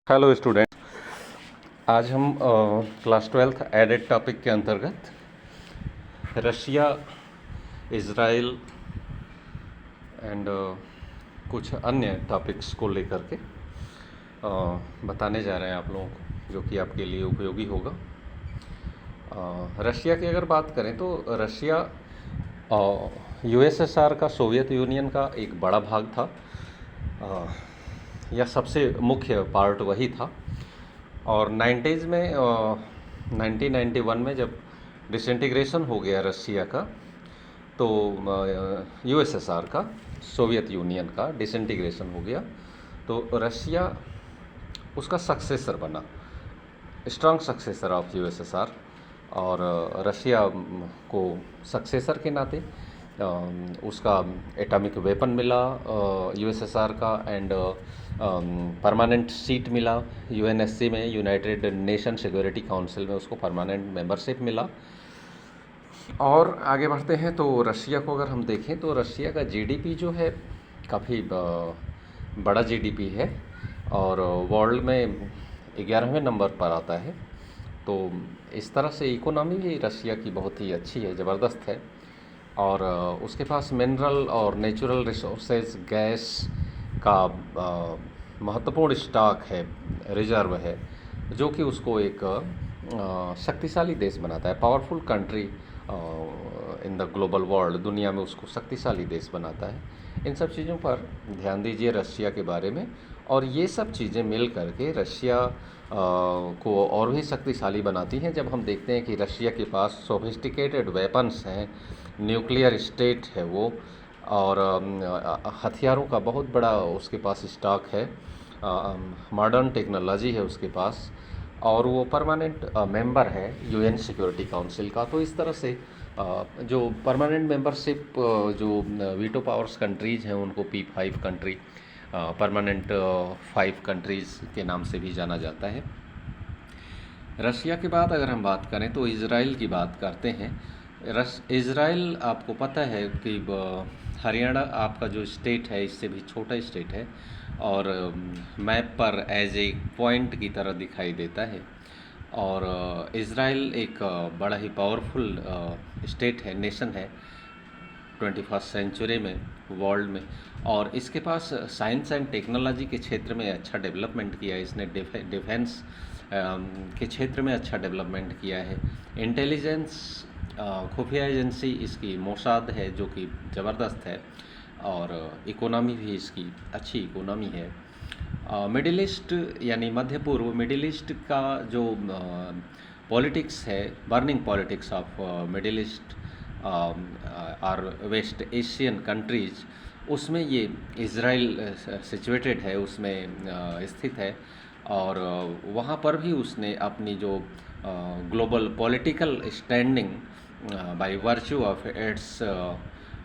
Hello student. आज हम class twelfth added topic के अंतर्गत रशिया, इज़राइल एंड कुछ अन्य टॉपिक्स को लेकर के बताने जा रहे हैं आप लोगों को, जो कि आपके लिए उपयोगी होगा। रशिया की अगर बात करें तो रशिया यूएसएसआर का, सोवियत यूनियन का एक बड़ा भाग था, या सबसे मुख्य पार्ट वही था। और 90s में 1991 में जब डिसइंटीग्रेशन हो गया रशिया का, तो यूएसएसआर का, सोवियत यूनियन का डिसइंटीग्रेशन हो गया, तो रशिया उसका सक्सेसर बना, स्ट्रांग सक्सेसर ऑफ यूएसएसआर। और रशिया को सक्सेसर के नाते उसका एटॉमिक वेपन मिला यूएसएसआर का, एंड परमानेंट सीट मिला यूएनएससी में, यूनाइटेड नेशन सिक्योरिटी काउंसिल में उसको परमानेंट मेंबरशिप मिला। और आगे बढ़ते हैं तो रशिया को अगर हम देखें तो रशिया का जीडीपी जो है काफ़ी बड़ा जीडीपी है, और वर्ल्ड में 11वें नंबर पर आता है। तो इस तरह से इकोनॉमी भी रशिया की बहुत ही अच्छी है, ज़बरदस्त है। और उसके पास मिनरल और नेचुरल रिसोर्सेज, गैस का महत्वपूर्ण स्टॉक है, रिजर्व है, जो कि उसको एक शक्तिशाली देश बनाता है, powerful country in the global world, दुनिया में उसको शक्तिशाली देश बनाता है। इन सब चीज़ों पर ध्यान दीजिए रशिया के बारे में। और ये सब चीज़ें मिल करके रशिया को और भी शक्तिशाली बनाती हैं। जब हम देखते हैं कि रशिया के पास सोफिस्टिकेटेड वेपन्स हैं, न्यूक्लियर स्टेट है वो, और हथियारों का बहुत बड़ा उसके पास स्टॉक है, मॉडर्न टेक्नोलॉजी है उसके पास, और वो परमानेंट मेंबर है यूएन सिक्योरिटी काउंसिल का। तो इस तरह से जो परमानेंट मेंबरशिप, जो वीटो पावर्स कंट्रीज़ हैं उनको P5 कंट्री, परमानेंट 5 कंट्रीज़ के नाम से भी जाना जाता है। रशिया के बाद अगर हम बात करें तो इज़राइल की बात करते हैं। इज़राइल, आपको पता है कि हरियाणा आपका जो स्टेट है इससे भी छोटा स्टेट है, और मैप पर एज ए पॉइंट की तरह दिखाई देता है। और इज़राइल एक बड़ा ही पावरफुल स्टेट है, नेशन है 21st सेंचुरी में, वर्ल्ड में। और इसके पास साइंस एंड टेक्नोलॉजी के क्षेत्र में अच्छा डेवलपमेंट किया है इसने, डिफेंस के क्षेत्र में अच्छा डेवलपमेंट किया है। इंटेलिजेंस, खुफिया एजेंसी इसकी मोसाद है, जो कि ज़बरदस्त है। और इकोनॉमी भी इसकी अच्छी इकोनॉमी है। मिडिल ईस्ट यानी मध्य पूर्व, मिडिल ईस्ट का जो पॉलिटिक्स है, burning politics of middle east और वेस्ट एशियन कंट्रीज़, उसमें ये इज़राइल सिचुएटेड है, उसमें स्थित है। और वहाँ पर भी उसने अपनी जो global political standing by virtue of its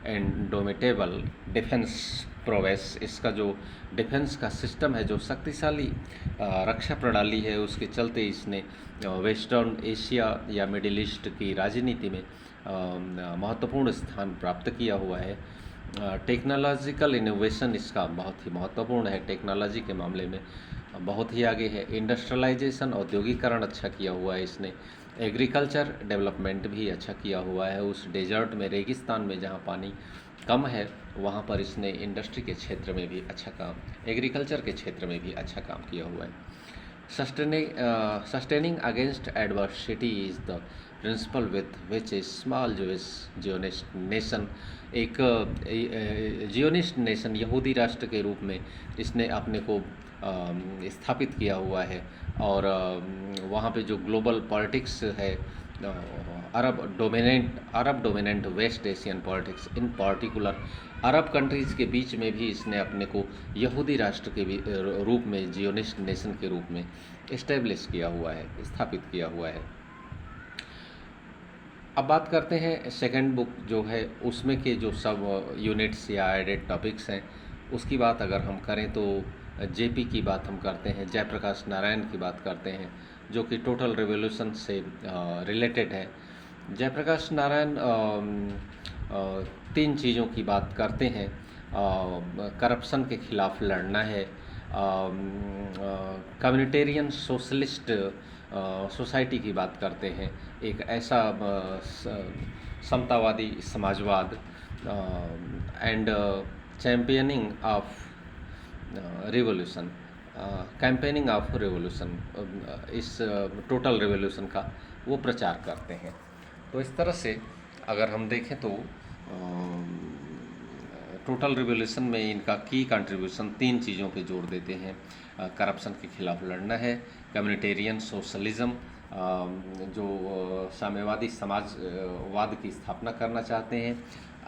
indomitable defence prowess, इसका जो डिफेंस का सिस्टम है, जो शक्तिशाली रक्षा प्रणाली है, उसके चलते इसने वेस्टर्न एशिया या मिडिल ईस्ट की राजनीति में महत्वपूर्ण स्थान प्राप्त किया हुआ है। टेक्नोलॉजिकल इनोवेशन इसका बहुत ही महत्वपूर्ण है, टेक्नोलॉजी के मामले में बहुत ही आगे है। इंडस्ट्रियलाइजेशन, औद्योगिकरण अच्छा किया हुआ है इसने। एग्रीकल्चर डेवलपमेंट भी अच्छा किया हुआ है। उस डेजर्ट में, रेगिस्तान में जहाँ पानी कम है, वहाँ पर इसने इंडस्ट्री के क्षेत्र में भी अच्छा काम, एग्रीकल्चर के क्षेत्र में भी अच्छा काम किया हुआ है। Sustaining against adversity is the principle with which a small Zionist nation, एक जियोनिस्ट नेशन, यहूदी राष्ट्र के रूप में इसने अपने को स्थापित किया हुआ है। और वहाँ पे जो ग्लोबल पॉलिटिक्स है, Arab dominant West Asian politics, in particular Arab countries के बीच में भी इसने अपने को यहूदी राष्ट्र के रूप में, जियोनिस्ट नेशन के रूप में इस्टेब्लिश किया हुआ है, स्थापित किया हुआ है। अब बात करते हैं सेकंड बुक जो है, उसमें के जो सब यूनिट्स या एडेड टॉपिक्स हैं, उसकी बात अगर हम करें तो जेपी की बात हम करते हैं, जयप्रकाश नारायण की बात करते हैं, जो कि टोटल रिवॉल्यूशन से रिलेटेड है। जयप्रकाश नारायण 3 चीज़ों की बात करते हैं। करप्शन के खिलाफ लड़ना है, कम्युनिटेरियन सोशलिस्ट सोसाइटी की बात करते हैं, एक ऐसा समतावादी समाजवाद and championing of revolution, campaigning of revolution, इस टोटल रिवोल्यूशन का वो प्रचार करते हैं। तो इस तरह से अगर हम देखें तो टोटल रिवोल्यूशन में इनका की कंट्रीब्यूशन 3 चीज़ों पे जोर देते हैं। करप्शन के खिलाफ लड़ना है, कम्युनिटेरियन सोशलिज्म जो साम्यवादी समाजवाद की स्थापना करना चाहते हैं,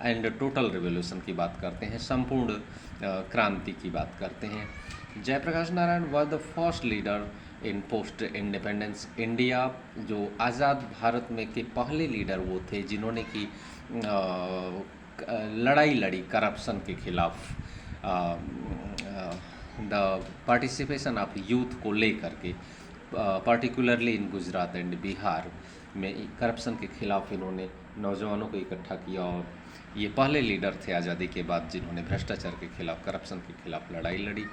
एंड टोटल रिवोल्यूशन की बात करते हैं, संपूर्ण क्रांति की बात करते हैं। Jayaprakash Narayan was the first leader in post independence India, जो आज़ाद भारत में के पहले लीडर वो थे जिन्होंने की लड़ाई लड़ी करप्शन के खिलाफ। द पार्टिसिपेशन ऑफ यूथ को लेकर के, particularly in Gujarat and Bihar में करप्शन के खिलाफ इन्होंने नौजवानों को इकट्ठा किया, और ये पहले लीडर थे आज़ादी के बाद जिन्होंने भ्रष्टाचार के खिलाफ, करप्शन के खिलाफ लड़ाई लड़ी।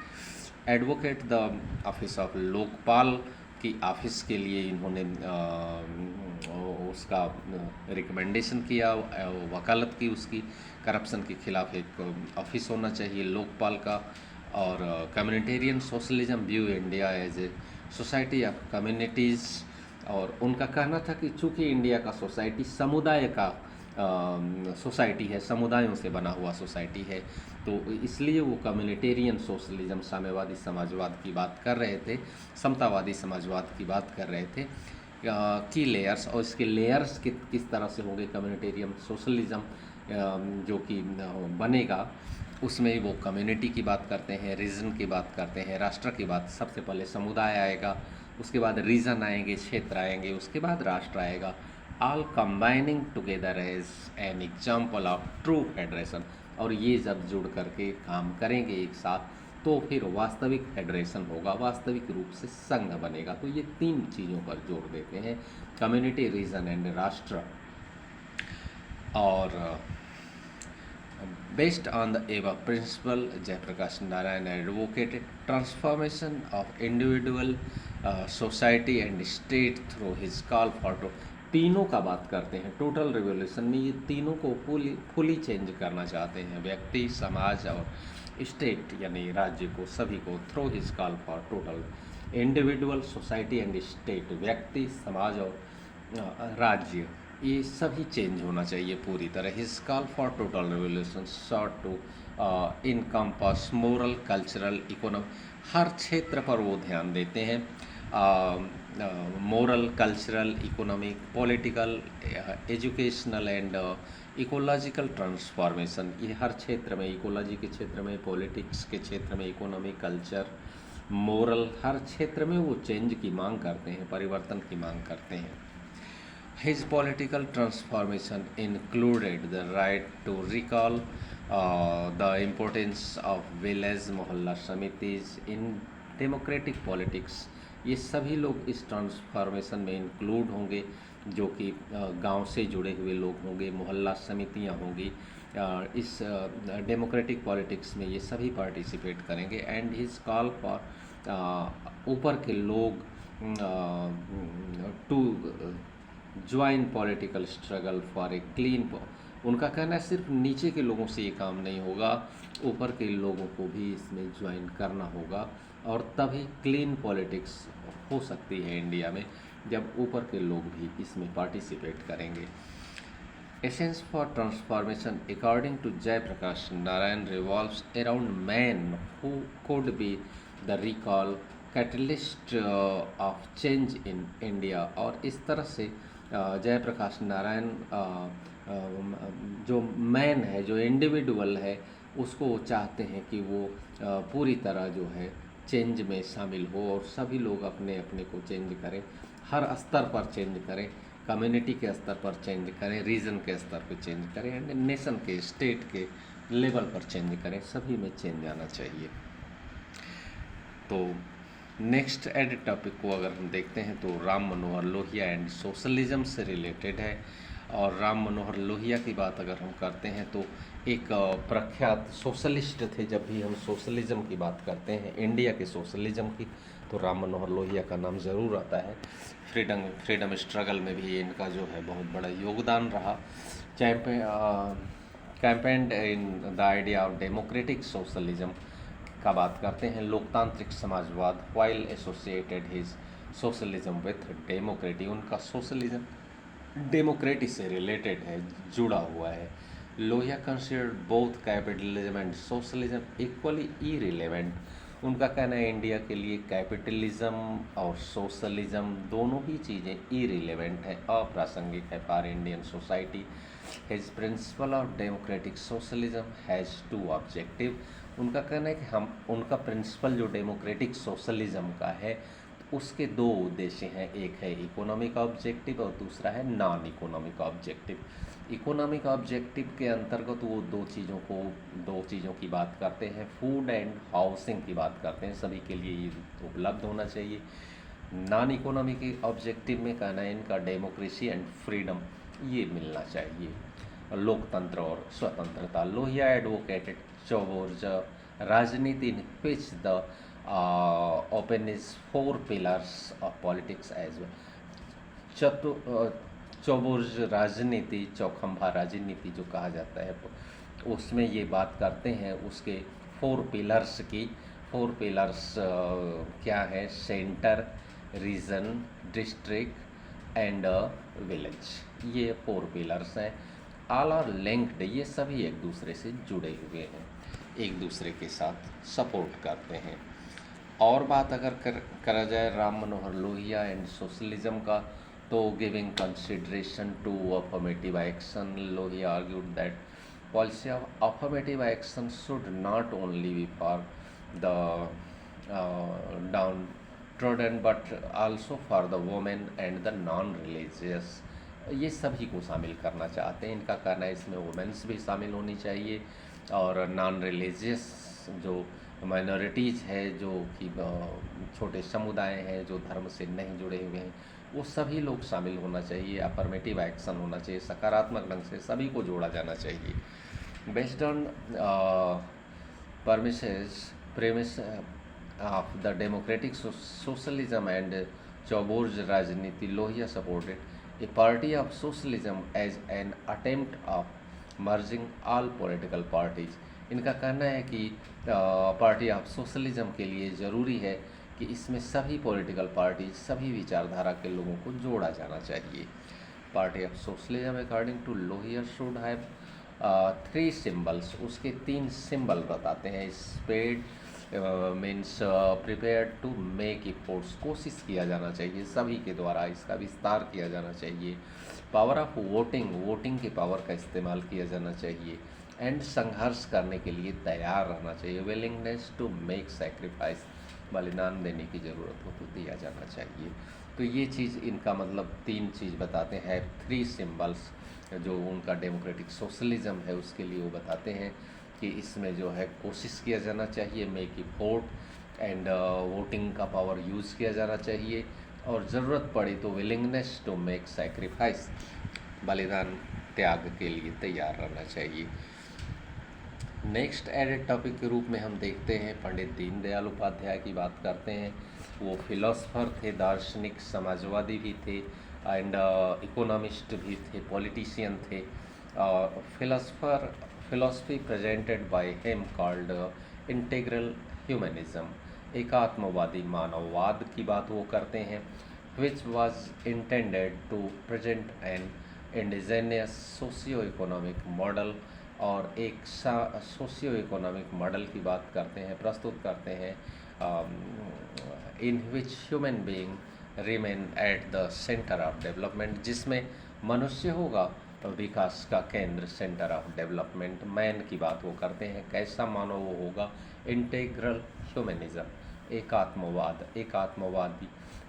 Advocate the office of Lokpal की ऑफिस के लिए इन्होंने उसका रिकमेंडेशन किया, वकालत की उसकी, करप्शन के खिलाफ एक ऑफिस होना चाहिए लोकपाल का। और communitarian socialism view India as a society of communities, और उनका कहना था कि चूँकि इंडिया का सोसाइटी समुदाय का सोसाइटी है, समुदायों से बना हुआ सोसाइटी है, तो इसलिए वो कम्युनिटेरियन सोशलिज्म, साम्यवादी समाजवाद की बात कर रहे थे, समतावादी समाजवाद की बात कर रहे थे की लेयर्स, और इसके लेयर्स किस तरह से होंगे कम्युनिटेरियन सोशलिज्म जो कि बनेगा, उसमें वो कम्युनिटी की बात करते हैं, रीजन की बात करते हैं, राष्ट्र की बात, सबसे पहले समुदाय आएगा, उसके बाद रीजन आएंगे, क्षेत्र आएंगे, उसके बाद राष्ट्र आएगा, all combining together as an example of true federation. और ये जब जुड़ करके काम करेंगे एक साथ तो फिर वास्तविक फेडरेशन होगा, वास्तविक रूप से संघ बनेगा। तो ये 3 चीज़ों पर जोर देते हैं, कम्युनिटी, रीजन एंड राष्ट्र। और based on the above principle, Jayaprakash Narayan advocated transformation of individual, society and state through his call for तीनों का बात करते हैं टोटल रिवोल्यूशन में, ये तीनों को फुली चेंज करना चाहते हैं, व्यक्ति, समाज और स्टेट यानी राज्य को, सभी को, through his call for total individual, society and state, व्यक्ति, समाज और राज्य, ये सभी चेंज होना चाहिए पूरी तरह। His call for total revolution sought to encompass moral, cultural, economic, हर क्षेत्र पर वो ध्यान देते हैं, moral, cultural, economic, political, educational and ecological transformation, ये हर क्षेत्र में, इकोलॉजी के क्षेत्र में, पॉलिटिक्स के क्षेत्र में, इकोनॉमिक, कल्चर, मोरल, हर क्षेत्र में वो चेंज की मांग करते हैं, परिवर्तन की मांग करते हैं। His political transformation included the right to recall the importance of village mohalla samitis in democratic politics। ये सभी लोग इस ट्रांसफॉर्मेशन में इंक्लूड होंगे, जो कि गांव से जुड़े हुए लोग होंगे, मोहल्ला समितियां होंगी, इस डेमोक्रेटिक पॉलिटिक्स में ये सभी पार्टिसिपेट करेंगे। एंड हिज कॉल फॉर ऊपर के लोग to join political struggle for a clean, उनका कहना है सिर्फ नीचे के लोगों से ये काम नहीं होगा, ऊपर के लोगों को भी इसमें ज्वाइन करना होगा, और तभी क्लीन पॉलिटिक्स हो सकती है इंडिया में, जब ऊपर के लोग भी इसमें पार्टिसिपेट करेंगे। Essence for transformation according to Jayaprakash Narayan revolves around man who could be the recall catalyst of change in India. और इस तरह से जयप्रकाश नारायण जो मैन है, जो इंडिविजुअल है, उसको वो चाहते हैं कि वो पूरी तरह जो है चेंज में शामिल हो, और सभी लोग अपने अपने को चेंज करें, हर स्तर पर चेंज करें, कम्युनिटी के स्तर पर चेंज करें, रीजन के स्तर पर चेंज करें, एंड नेशन के, स्टेट के लेवल पर चेंज करें, सभी में चेंज आना चाहिए। तो नेक्स्ट एडिट टॉपिक को अगर हम देखते हैं तो राम मनोहर लोहिया एंड सोशलिज्म से रिलेटेड है। और राम मनोहर लोहिया की बात अगर हम करते हैं तो एक प्रख्यात सोशलिस्ट थे। जब भी हम सोशलिज़म की बात करते हैं, इंडिया के सोशलिज़म की, तो राम मनोहर लोहिया का नाम ज़रूर आता है। फ्रीडम स्ट्रगल में भी इनका जो है बहुत बड़ा योगदान रहा। Campaigned in the idea of democratic socialism का बात करते हैं, लोकतांत्रिक समाजवाद, while associated his socialism with democracy. उनका सोशलिज्म डेमोक्रेटी से रिलेटेड है, जुड़ा हुआ है। Lohia considered both capitalism and socialism equally irrelevant. उनका कहना है इंडिया के लिए कैपिटलिज्म और सोशलिज्म दोनों ही चीज़ें इरिलेवेंट है, अप्रासंगिक है for Indian society. His principle of democratic socialism has two objective. उनका कहना है कि हम उनका प्रिंसिपल जो डेमोक्रेटिक सोशलिज्म का है उसके दो उद्देश्य हैं, एक है इकोनॉमिक ऑब्जेक्टिव और दूसरा है non economic objective. Economic objective के अंतर्गत वो दो चीज़ों की बात करते हैं, फूड एंड हाउसिंग की बात करते हैं, सभी के लिए ये उपलब्ध होना चाहिए। नॉन इकोनॉमिक ऑब्जेक्टिव में कहना है इनका डेमोक्रेसी एंड फ्रीडम ये मिलना चाहिए, लोकतंत्र और स्वतंत्रता। लोहिया एडवोकेटेड चौबोर्ज राजनीति in which the open is four pillars of politics as well। चौबुर्ज राजनीति, चौखंबा राजनीति जो कहा जाता है, उसमें ये बात करते हैं उसके फोर पिलर्स की। फोर पिलर्स क्या है? Centre, region, district and village. ये फोर पिलर्स हैं। ऑल आर लिंक्ड, ये सभी एक दूसरे से जुड़े हुए हैं, एक दूसरे के साथ सपोर्ट करते हैं। और बात अगर करा जाए राम मनोहर लोहिया एंड सोशलिज्म का, तो giving consideration to affirmative action, Lohia argued that policy of affirmative action should not only be for the downtrodden but also for the women and the non religious. ये सभी को शामिल करना चाहते हैं। इनका कहना है इसमें वुमेन्स भी शामिल होनी चाहिए और नॉन रिलीजियस जो माइनॉरिटीज़ है, जो कि छोटे समुदाय हैं जो धर्म से नहीं जुड़े हुए हैं, वो सभी लोग शामिल होना चाहिए। अफर्मेटिव एक्शन होना चाहिए, सकारात्मक ढंग से सभी को जोड़ा जाना चाहिए। Based on premise of the democratic socialism and चौबोर्ज राजनीति, Lohia supported a party of socialism as an attempt of merging all political parties. इनका कहना है कि पार्टी ऑफ सोशलिज्म के लिए ज़रूरी है कि इसमें सभी पॉलिटिकल पार्टी, सभी विचारधारा के लोगों को जोड़ा जाना चाहिए। Party of socialism according to Lohia should have 3 symbols. उसके 3 सिंबल बताते हैं। Spade means prepared to make efforts, कोशिश किया जाना चाहिए सभी के द्वारा, इसका विस्तार किया जाना चाहिए। पावर ऑफ वोटिंग, वोटिंग के पावर का इस्तेमाल किया जाना चाहिए। एंड संघर्ष करने के लिए तैयार रहना चाहिए। विलिंगनेस टू मेक सेक्रीफाइस, बलिदान देने की ज़रूरत हो तो दिया जाना चाहिए। तो ये चीज़ इनका मतलब 3 चीज़ बताते हैं। 3 सिंबल्स जो उनका डेमोक्रेटिक सोशलिज्म है उसके लिए वो बताते हैं कि इसमें जो है कोशिश किया जाना चाहिए, मेक इफोर्ट एंड वोटिंग का पावर यूज़ किया जाना चाहिए, और ज़रूरत पड़ी तो विलिंगनेस टू मेक सेक्रीफाइस, बलिदान त्याग के लिए तैयार रहना चाहिए। नेक्स्ट एडेड टॉपिक के रूप में हम देखते हैं पंडित दीनदयाल उपाध्याय की बात करते हैं। वो फिलोसफर थे, दार्शनिक, समाजवादी भी थे एंड इकोनॉमिस्ट भी थे, पॉलिटिशियन थे। और philosophy presented by him called integral humanism, एकात्मवादी मानववाद की बात वो करते हैं। Which was intended to present an indigenous socio economic model, और एक सोशियो इकोनॉमिक मॉडल की बात करते हैं, प्रस्तुत करते हैं, in which human being remain at the centre of development, जिसमें मनुष्य होगा विकास का केंद्र, सेंटर ऑफ डेवलपमेंट। मैन की बात वो करते हैं, कैसा मानव वो होगा, इंटीग्रल ह्यूमनिज्म,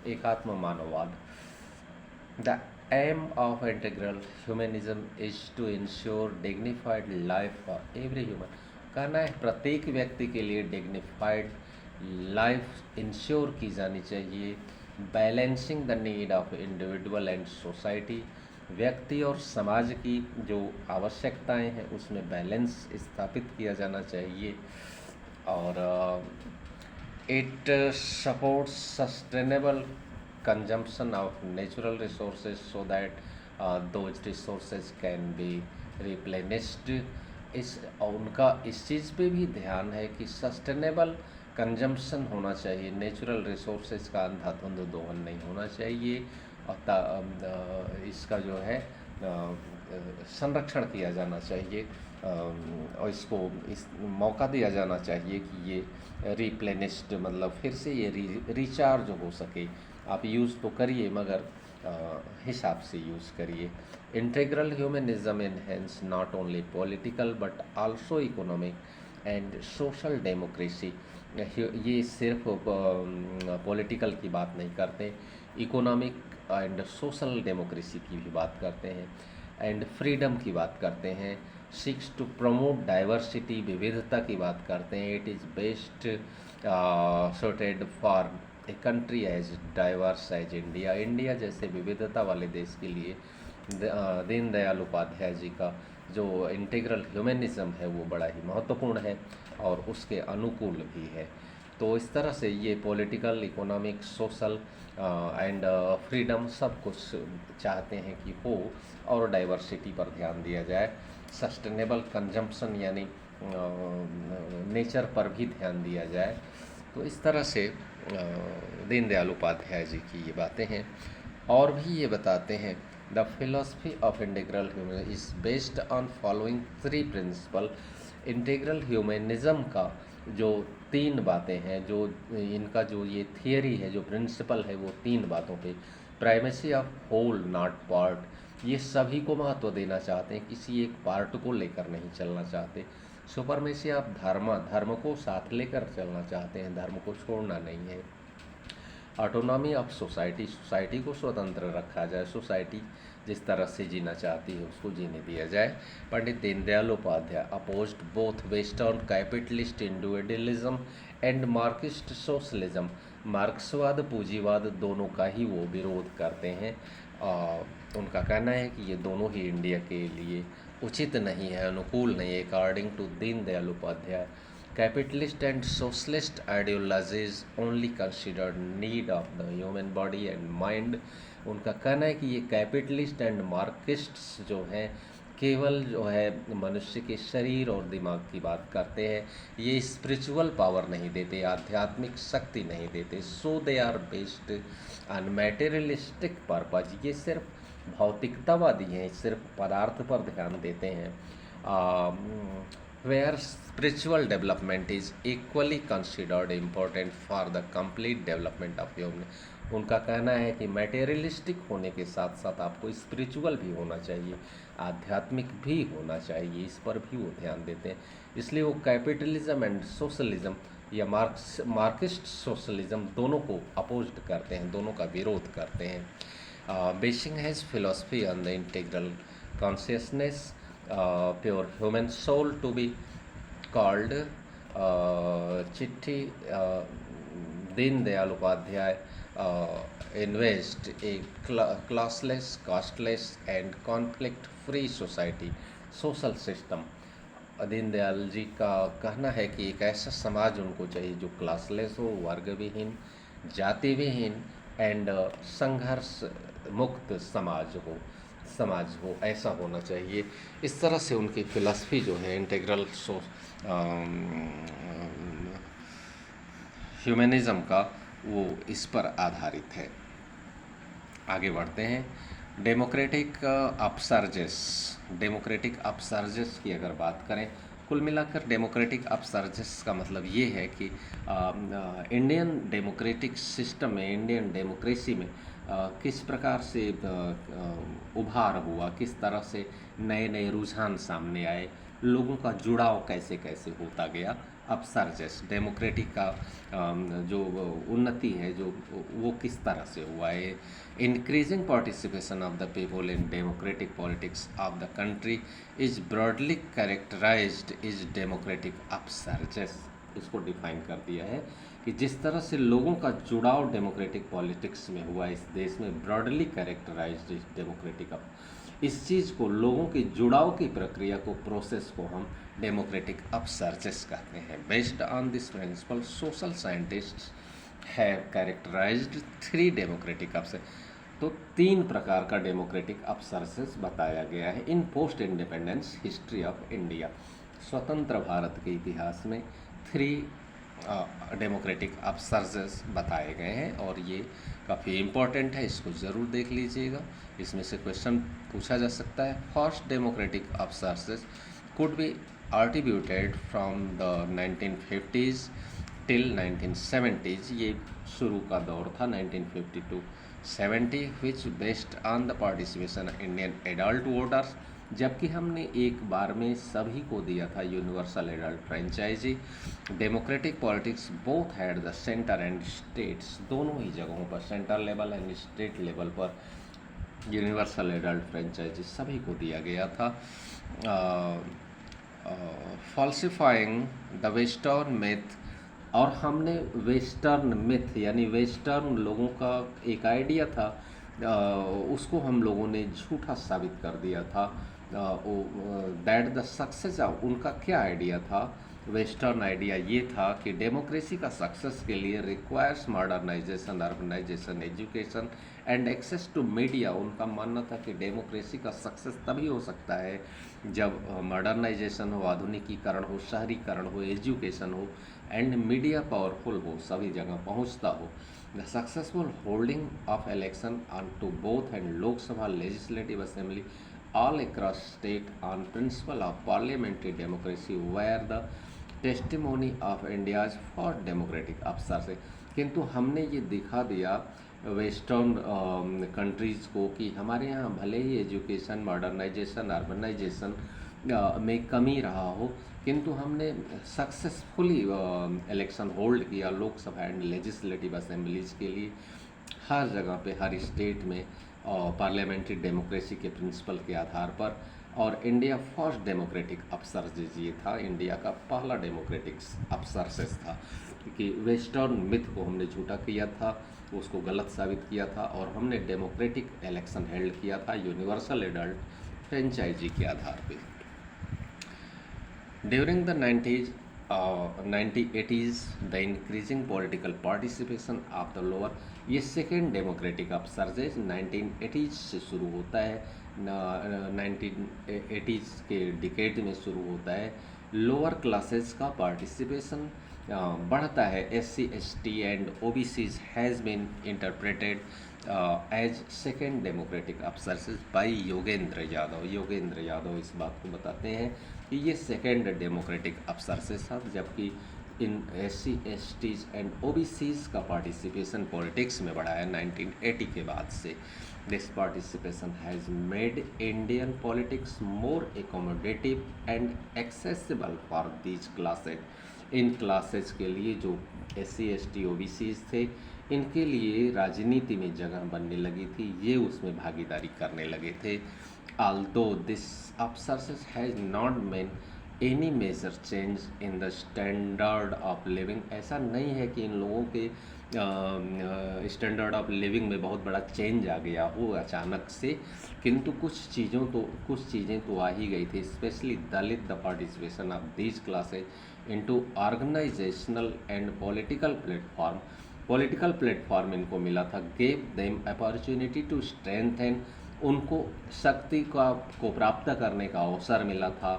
एकात्म मानववाद। The aim of integral humanism is to ensure dignified life for every human। कहना है प्रत्येक व्यक्ति के लिए डिग्निफाइड लाइफ इंश्योर की जानी चाहिए। Balancing the need of individual and society व्यक्ति और समाज की जो आवश्यकताएं हैं उसमें बैलेंस स्थापित किया जाना चाहिए। और it supports sustainable consumption of natural resources so that those resources can be replenished। इस उनका इस चीज़ पे भी ध्यान है कि सस्टेनेबल कंजम्पशन होना चाहिए, नेचुरल रिसोर्सेज का अंधाधुंध दोहन नहीं होना चाहिए, और इसका जो है संरक्षण किया जाना चाहिए, और इसको इस मौका दिया जाना चाहिए कि ये रिप्लेनिश्ड मतलब फिर से ये रिचार्ज हो सके। आप यूज़ तो करिए मगर हिसाब से यूज़ करिए। Integral humanism enhance not only political but also economic and social democracy. ये सिर्फ पॉलिटिकल की बात नहीं करते, इकोनॉमिक एंड सोशल डेमोक्रेसी की भी बात करते हैं, एंड फ्रीडम की बात करते हैं, सिक्स टू प्रमोट डाइवर्सिटी, विविधता की बात करते हैं। It is best suited for a country as diverse as India. India जैसे विविधता वाले देश के लिए दीनदयाल उपाध्याय जी का जो इंटीग्रल ह्यूमनिज्म है वो बड़ा ही महत्वपूर्ण है और उसके अनुकूल भी है। तो इस तरह से ये political, economic, social and freedom सब कुछ चाहते हैं कि हो, और डाइवर्सिटी पर ध्यान दिया जाए, सस्टेनेबल कंजम्पशन यानी नेचर पर भी ध्यान दिया जाए। तो इस तरह से दीनदयाल उपाध्याय जी की ये बातें हैं। और भी ये बताते हैं, the philosophy of integral humanism is based on following 3 principle. Integral humanism का जो 3 बातें हैं, जो इनका जो ये थियरी है, जो प्रिंसिपल है, वो 3 बातों पे। Primacy of whole not part, ये सभी को महत्व देना चाहते हैं, किसी एक पार्ट को लेकर नहीं चलना चाहते। सुपरमेसी ऑफ धर्म, धर्म को साथ लेकर चलना चाहते हैं, धर्म को छोड़ना नहीं है। ऑटोनॉमी ऑफ सोसाइटी, सोसाइटी को स्वतंत्र रखा जाए, सोसाइटी जिस तरह से जीना चाहती है उसको जीने दिया जाए। Pandit Deendayal Upadhyaya opposed both western capitalist individualism and Marxist socialism, मार्क्सवाद, पूंजीवाद दोनों का ही वो विरोध करते हैं। उनका कहना है कि ये दोनों ही इंडिया के लिए उचित नहीं है, अनुकूल नहीं है। According to Deendayal Upadhyay, capitalist and socialist ideologies only considered need of the human body and mind. उनका कहना है कि ये कैपिटलिस्ट एंड मार्क्सिस्ट्स जो हैं केवल जो है मनुष्य के शरीर और दिमाग की बात करते हैं, ये स्पिरिचुअल पावर नहीं देते, आध्यात्मिक शक्ति नहीं देते। So they are based on materialistic purpose, ये सिर्फ भौतिकतावादी हैं, सिर्फ पदार्थ पर ध्यान देते हैं। Where spiritual development is equally considered important for the complete development of human. उनका कहना है कि मैटेरियलिस्टिक होने के साथ साथ आपको स्पिरिचुअल भी होना चाहिए, आध्यात्मिक भी होना चाहिए, इस पर भी वो ध्यान देते हैं। इसलिए वो कैपिटलिज्म एंड सोशलिज्म या मार्क्सिस्ट सोशलिज्म दोनों को अपोज्ड करते हैं, दोनों का विरोध करते हैं। Basin his philosophy on the integral consciousness, pure human soul to be called Chitti Deen Upadhyay invest a classless, casteless and conflict-free society, social system। Deendayal ji का कहना है कि एक ऐसा समाज उनको चाहिए जो क्लासलेस हो, वर्ग विहीन, जाति विहीन एंड संघर्ष मुक्त समाज हो, ऐसा होना चाहिए। इस तरह से उनकी फिलॉसफी जो है इंटीग्रल ह्यूमनिज्म का वो इस पर आधारित है। आगे बढ़ते हैं। डेमोक्रेटिक अपसर्जेस की अगर बात करें, कुल मिलाकर डेमोक्रेटिक अपसर्जेस का मतलब ये है कि इंडियन डेमोक्रेटिक सिस्टम में, इंडियन डेमोक्रेसी में किस प्रकार से उभार हुआ, किस तरह से नए नए रुझान सामने आए, लोगों का जुड़ाव कैसे कैसे होता गया। अपसर्जेस, डेमोक्रेटिक का जो उन्नति है जो वो किस तरह से हुआ है। Increasing participation of the people in democratic politics of the country is broadly characterised is democratic upsurges. इसको डिफाइन कर दिया है कि जिस तरह से लोगों का जुड़ाव डेमोक्रेटिक पॉलिटिक्स में हुआ इस देश में, ब्रॉडली कैरेक्टराइज्ड डेमोक्रेटिक अब इस चीज़ को, लोगों के जुड़ाव की प्रक्रिया को, प्रोसेस को हम डेमोक्रेटिक अपसर्जेस कहते हैं। Based on this principle social scientists have characterised 3 democratic upsurge. तो 3 प्रकार का डेमोक्रेटिक अपसर्जेस बताया गया है in post independence history of India. स्वतंत्र भारत के इतिहास में 3 डेमोक्रेटिक अपसर्जेस बताए गए हैं और ये काफ़ी इम्पोर्टेंट है, इसको ज़रूर देख लीजिएगा। इसमें से क्वेश्चन पूछा जा सकता है। First democratic upsurges could be attributed from the 1950s till 1970s। ये शुरू का दौर था 1950 to 70, which based on the participation Indian adult voters, जबकि हमने एक बार में सभी को दिया था universal adult franchise. Democratic politics both had the centre and states, दोनों ही जगहों पर, central level and state level पर यूनिवर्सल एडल्ट फ्रेंचाइजी सभी को दिया गया था। फॉल्सिफाइंग द वेस्टर्न मिथ, और हमने वेस्टर्न मिथ यानी वेस्टर्न लोगों का एक आइडिया था, उसको हम लोगों ने झूठा साबित कर दिया था। दैट द सक्सेस ऑफ, उनका क्या आइडिया था? वेस्टर्न आइडिया ये था कि डेमोक्रेसी का सक्सेस के लिए requires modernisation, urbanisation, education and access to media. उनका मानना था कि डेमोक्रेसी का सक्सेस तभी हो सकता है जब मॉडर्नाइजेशन हो, आधुनिकीकरण हो, शहरीकरण हो, एजुकेशन हो एंड मीडिया पावरफुल हो, सभी जगह पहुंचता हो। The successful holding of election on to both and Lok Sabha legislative assembly all across state on principle of parliamentary democracy were the testimony of India's first democratic upsurge। किंतु हमने ये दिखा दिया वेस्टर्न कंट्रीज़ को कि हमारे यहाँ भले ही एजुकेशन, मॉडर्नाइजेशन, अर्बनाइजेशन में कमी रहा हो, किंतु हमने सक्सेसफुली इलेक्शन होल्ड किया लोकसभा एंड लेजिस्लेटिव असेंबलीज के लिए, हर जगह पे, हर स्टेट में, और पार्लियामेंट्री डेमोक्रेसी के प्रिंसिपल के आधार पर। और इंडिया फर्स्ट डेमोक्रेटिक अपसर्जेस ये था, इंडिया का पहला डेमोक्रेटिक अपसर्जेस था कि वेस्टर्न मिथ को हमने झूठा किया था, उसको गलत साबित किया था, और हमने डेमोक्रेटिक इलेक्शन हेल्ड किया था यूनिवर्सल एडल्ट फ्रेंचाइजी के आधार पे। During the 1980s the increasing political participation of the lower, ये सेकेंड डेमोक्रेटिक अपसर्जेस 1980s से शुरू होता है, 1980s के डिकेड में शुरू होता है। लोअर क्लासेस का पार्टिसिपेशन बढ़ता है। SC, ST and OBCs has been interpreted as second democratic upsurges by Yogendra Yadav. Yogendra Yadav इस बात को बताते हैं कि ये सेकेंड डेमोक्रेटिक अपसर्जेस था, जबकि इन SC, STs एंड OBCs का पार्टिसिपेशन पॉलिटिक्स में बढ़ा है 1980 के बाद से। This participation has made Indian politics more accommodative and accessible for these classes. In classes के लिए जो SC, ST, OBCs थे, इनके लिए राजनीति में जगह बनने लगी थी, ये उसमें भागीदारी करने लगे थे। although this upsurge has not made any major change in the standard of living, ऐसा नहीं है कि इन लोगों के स्टैंडर्ड ऑफ लिविंग में बहुत बड़ा चेंज आ गया हो अचानक से, किंतु कुछ चीज़ें तो आ ही गई थी। Specially Dalit the participation of these classes into organisational and political platform इनको मिला था। Gave them opportunity to strengthen, उनको शक्ति को प्राप्त करने का अवसर मिला था।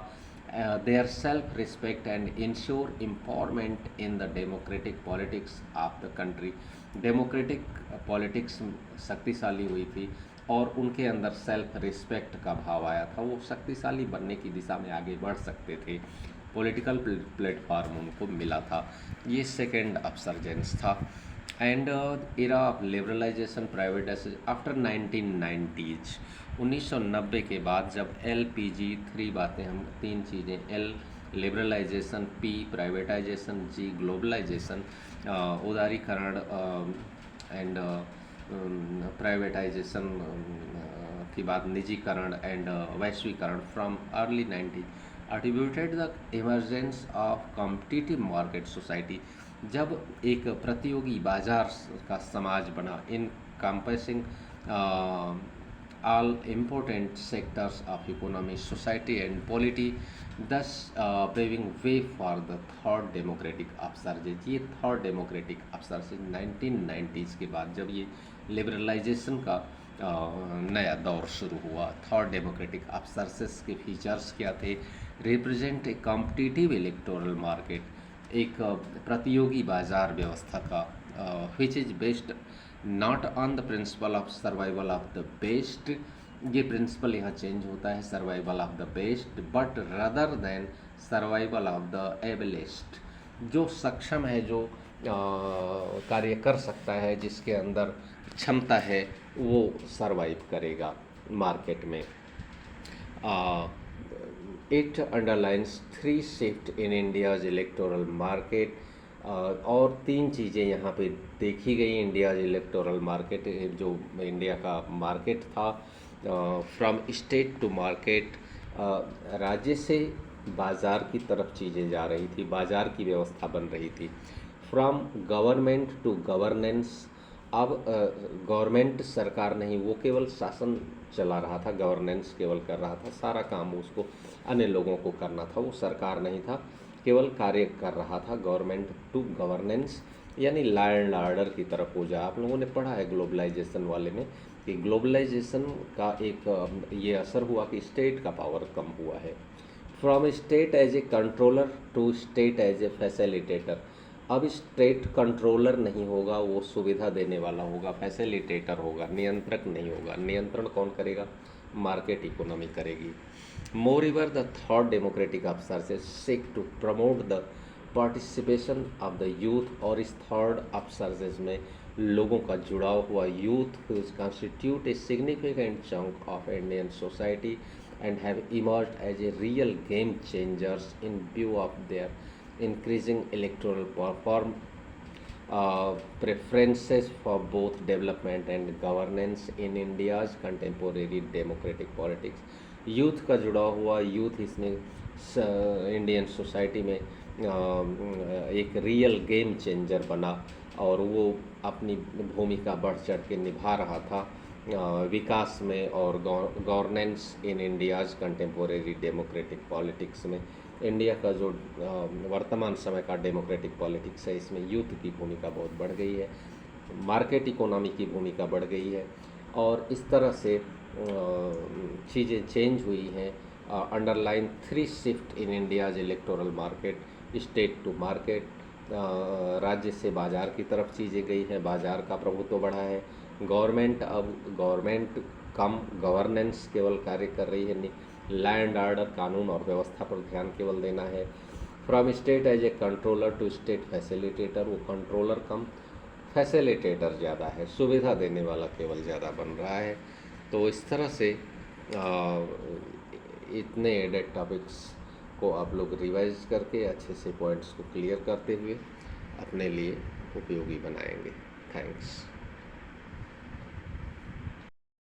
Their self respect and ensure empowerment in the democratic politics of the country. Democratic politics शक्तिशाली हुई थी और उनके अंदर सेल्फ रिस्पेक्ट का भाव आया था, वो शक्तिशाली बनने की दिशा में आगे बढ़ सकते थे, पॉलिटिकल प्लेटफॉर्म उनको मिला था। ये सेकेंड अपसर्जेंस था। And era of liberalisation privatisation after 1990s, 1990 के बाद जब LPG 3 बातें, हम 3 चीज़ें, L liberalisation, P privatisation, G globalisation, उदारीकरण एंड प्राइवेटाइजेशन की बात, निजीकरण एंड वैश्वीकरण from early 90s attributed the emergence of competitive market society। जब एक प्रतियोगी बाजार का समाज बना इन कंपेसिंग all important sectors of economy, society and polity, thus paving way for the third democratic upsurge। ये थर्ड डेमोक्रेटिक अपसर्जेज 1990s के बाद जब ये लिबरलाइजेशन का नया दौर शुरू हुआ। थर्ड डेमोक्रेटिक अपसर्जेस के फीचर्स क्या थे? Represent a competitive electoral market, एक प्रतियोगी बाजार व्यवस्था का, which is based not on the principle of survival of the best, ये प्रिंसिपल यहाँ चेंज होता है, survival of the best, but rather than survival of the ablest, जो सक्षम है, जो कार्य कर सकता है, जिसके अंदर क्षमता है, वो सर्वाइव करेगा मार्केट में। It underlines three shift in India's electoral market, और तीन चीज़ें यहाँ पे देखी गई इंडियाज इलेक्टोरल मार्केट, जो इंडिया का मार्केट था, फ्रॉम स्टेट टू मार्केट, राज्य से बाज़ार की तरफ चीज़ें जा रही थी, बाज़ार की व्यवस्था बन रही थी। फ्रॉम गवर्नमेंट टू गवर्नेंस, अब गवर्नमेंट सरकार नहीं, वो केवल शासन चला रहा था, गवर्नेंस केवल कर रहा था, सारा काम उसको अन्य लोगों को करना था, वो सरकार नहीं था, केवल कार्य कर रहा था। गवर्नमेंट टू गवर्नेंस यानी लॉ एंड ऑर्डर की तरफ हो जाए। आप लोगों ने पढ़ा है ग्लोबलाइजेशन वाले में कि ग्लोबलाइजेशन का एक ये असर हुआ कि स्टेट का पावर कम हुआ है। From state as a controller to state as a facilitator, अब स्टेट कंट्रोलर नहीं होगा, वो सुविधा देने वाला होगा, फैसिलिटेटर होगा, नियंत्रक नहीं होगा। नियंत्रण कौन करेगा? मार्केट इकोनॉमी करेगी। Moreover, the third democratic upsurge seek to promote the participation of the youth, और इस थर्ड अपसर्जेस में लोगों का जुड़ाव हुआ, youth which constitute a significant chunk of Indian society and have emerged as a real game changers in view of their increasing electoral preferences for both development and governance in India's contemporary democratic politics। Youth का जुड़ाव हुआ, youth इसमें Indian society में एक real game changer बना, और वो अपनी भूमिका बढ़ चढ़ के निभा रहा था विकास में और गवर्नेंस इन इंडियाज़ कंटेम्पोरेरी डेमोक्रेटिक पॉलिटिक्स में। इंडिया का जो वर्तमान समय का डेमोक्रेटिक पॉलिटिक्स है, इसमें यूथ की भूमिका बहुत बढ़ गई है, मार्केट इकोनॉमी की भूमिका बढ़ गई है, और इस तरह से चीज़ें चेंज हुई हैं। Underline three shift in India's electoral market, state to market, राज्य से बाज़ार की तरफ चीज़ें गई हैं, बाज़ार का प्रभुत्व बढ़ा है। गवर्नमेंट, अब गवर्नमेंट कम, गवर्नेंस केवल कार्य कर रही है, लॉ एंड ऑर्डर, कानून और व्यवस्था पर ध्यान केवल देना है। From state as a controller to state facilitator, वो कंट्रोलर कम, फैसिलिटेटर ज़्यादा है, सुविधा देने वाला केवल ज़्यादा बन रहा है। तो इस तरह से इतने एडेड टॉपिक्स को आप लोग रिवाइज करके अच्छे से पॉइंट्स को क्लियर करते हुए अपने लिए उपयोगी बनाएंगे। थैंक्स।